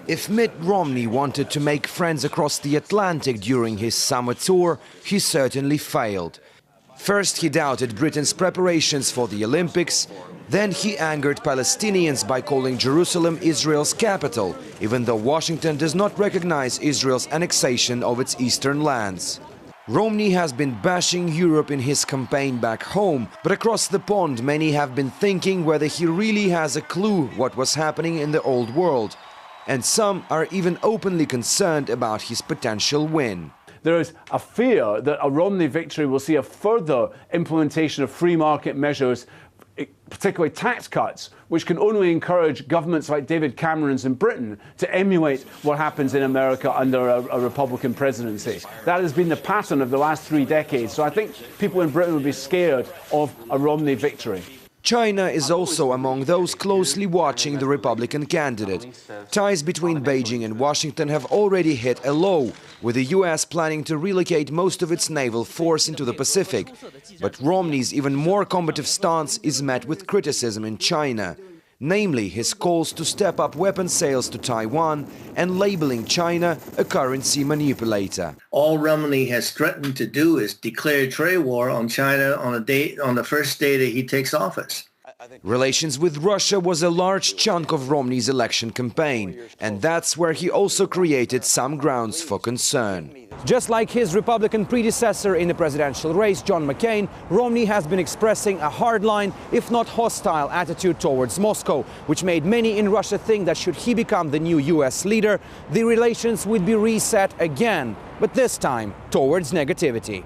If Mitt Romney wanted to make friends across the Atlantic during his summer tour, he certainly failed. First, he doubted Britain's preparations for the Olympics. Then he angered Palestinians by calling Jerusalem Israel's capital, even though Washington does not recognize Israel's annexation of its eastern lands. Romney has been bashing Europe in his campaign back home, but across the pond many have been thinking whether he really has a clue what was happening in the old world. And some are even openly concerned about his potential win. There is a fear that a Romney victory will see a further implementation of free market measures, particularly tax cuts, which can only encourage governments like David Cameron's in Britain to emulate what happens in America under a Republican presidency. That has been the pattern of the last 3 decades. So I think people in Britain would be scared of a Romney victory. China is also among those closely watching the Republican candidate. Ties between Beijing and Washington have already hit a low, with the US planning to relocate most of its naval force into the Pacific. But Romney's even more combative stance is met with criticism in China, namely his calls to step up weapons sales to Taiwan and labeling China a currency manipulator. All Romney has threatened to do is declare trade war on China on the first day that he takes office. Relations with Russia was a large chunk of Romney's election campaign, and that's where he also created some grounds for concern. Just like his Republican predecessor in the presidential race, John McCain, Romney has been expressing a hardline, if not hostile, attitude towards Moscow, which made many in Russia think that should he become the new US leader, the relations would be reset again, but this time towards negativity.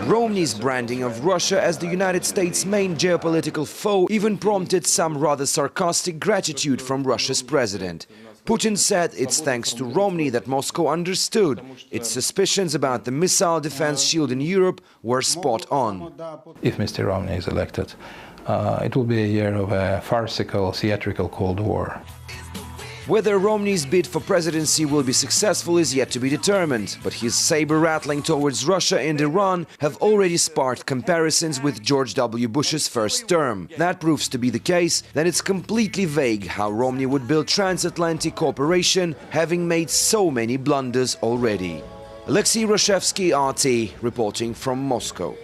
Romney's branding of Russia as the United States' main geopolitical foe even prompted some rather sarcastic gratitude from Russia's president. Putin said it's thanks to Romney that Moscow understood its suspicions about the missile defense shield in Europe were spot on. If Mr. Romney is elected, it will be a year of a farcical, theatrical Cold War. Whether Romney's bid for presidency will be successful is yet to be determined, but his saber-rattling towards Russia and Iran have already sparked comparisons with George W. Bush's first term. That proves to be the case, then it's completely vague how Romney would build transatlantic cooperation, having made so many blunders already. Alexei Roshevsky, RT, reporting from Moscow.